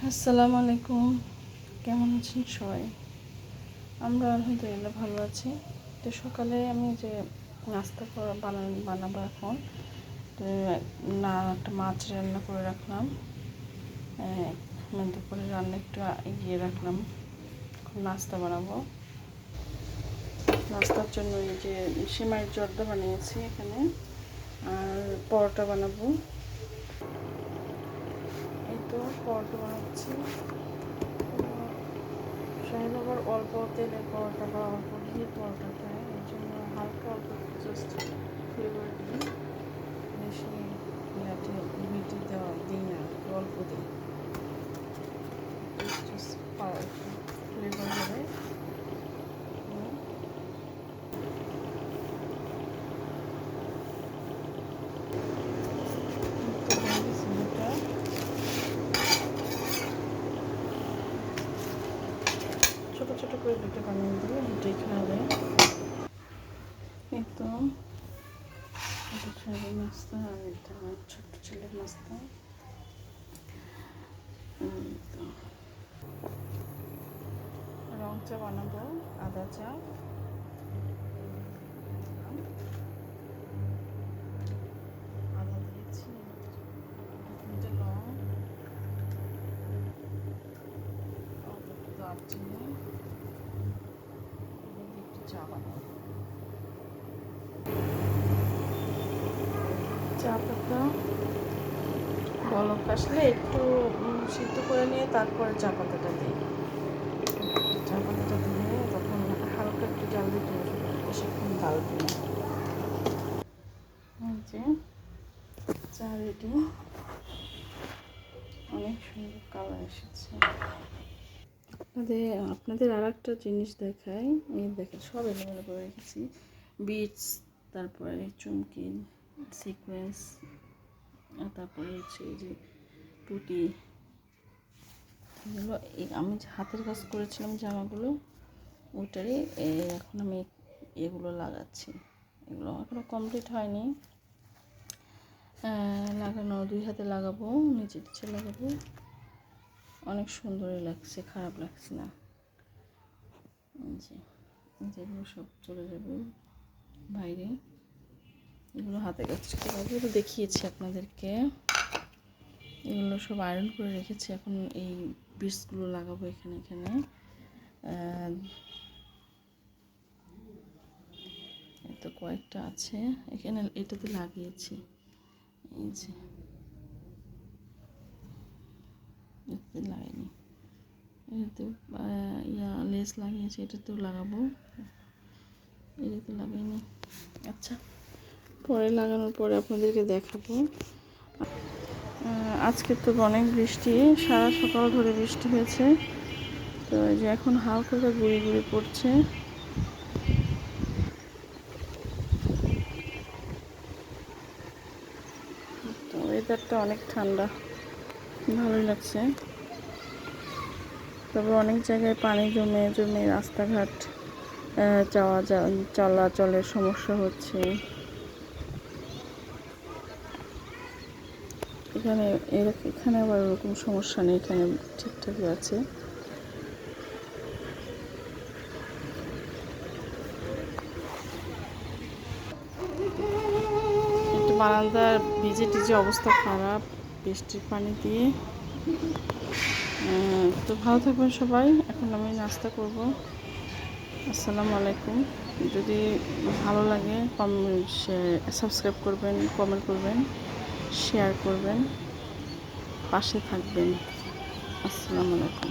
আসসালামু আলাইকুম, কেমন আছেন সবাই? আমরা আলহামদুলিল্লাহ ভালো আছি। তো সকালে আমি যে নাস্তা বানাবো এখন। তো একটা মাছ রান্না করে রাখলাম, দুপুরে রান্না একটু এগিয়ে রাখলাম। এখন নাস্তা বানাবো। নাস্তার জন্য এই যে সেমাইয়ের জর্দা বানিয়েছি এখানে, আর পরোটা বানাবো। এই তো পরোটা বানাচ্ছি। শাহিদ আবার অল্প তেলে পরোটা বা অল্প ঘিয়ে পরোটা খায়, এই জন্য হালকা অল্প জাস্ট ফ্লেভার দিই, বেশি মিটি দেওয়া দিই না, অল্প দিই, জাস্ট ফ্লেভার হবে। ছোটো ছোটো করে দুটো বানিয়ে দিয়ে দুটোই খাবে। এই তো এটা ছেলের নাস্তা, আর এটা আমার ছোট্ট ছেলের নাস্তা। রং চা বানাবো, আদা চা। আদা দিয়েছি, তিনটে লং, দারচিনি, একটু চা বানাবো। চা পাতা বলক আসলে একটু সিদ্ধ করে নিয়ে তারপরে চা পাতাটা দিই। চা পাতাটা দিয়ে তখন হালকা একটু জাল দিতে হবে, বেশিক্ষণ জাল দিই। যে চা রেডি, অনেক সুন্দর কালার এসেছে। আপনাদের আর একটা জিনিস দেখাই, এই দেখেন সব এলোমেলো করে রেখেছি। বিটস, তারপরে চুমকি, সিকোয়েন্স, তারপরে হচ্ছে এই যে পুঁটি, এগুলো আমি হাতের কাজ করেছিলাম জামাগুলো, ওটারই এখন আমি এগুলো লাগাচ্ছি। এগুলো এখনও কমপ্লিট হয়নি লাগানো, 2 হাতে লাগাবো, নিচে নিচে লাগাবো। অনেক সুন্দরই লাগছে, খারাপ লাগছে না। যেগুলো সব চলে যাবে বাইরে, এগুলো হাতে কাজ করা, এগুলো দেখিয়েছি আপনাদেরকে। এগুলো সব আয়রন করে রেখেছি, এখন এই বিটসগুলো লাগাবো এখানে এখানে। তো কয়েকটা আছে এখানে, এটাতে লাগিয়েছি। এই যে এটাতে লাগাইনি, এটাতে লেস লাগিয়েছি, এটাতেও লাগাবো, এটাতে লাগাইনি। আচ্ছা, পরে লাগানোর পরে আপনাদেরকে দেখাবো। আজকে তো অনেক বৃষ্টি, সারা সকাল ধরে বৃষ্টি হয়েছে। তো এই যে এখন হালকা গুঁড়ি গুঁড়ি পড়ছে। তো ওয়েদারটা অনেক ঠান্ডা, ভালোই লাগছে। তবে অনেক জায়গায় পানি জমে জমে রাস্তাঘাট চলাচলের সমস্যা হচ্ছে। এখানে আবার ওরকম সমস্যা নেই, এখানে ঠিকঠাকই আছে। একটু বারান্দার ভিজে টিজে অবস্থা খারাপ বৃষ্টির পানি দিয়ে। তো ভালো থাকবেন সবাই, এখন আমি নাস্তা করব। আসসালামু আলাইকুম। যদি ভালো লাগে সাবস্ক্রাইব করবেন, কমেন্ট করবেন, শেয়ার করবেন, পাশে থাকবেন। আসসালামু আলাইকুম।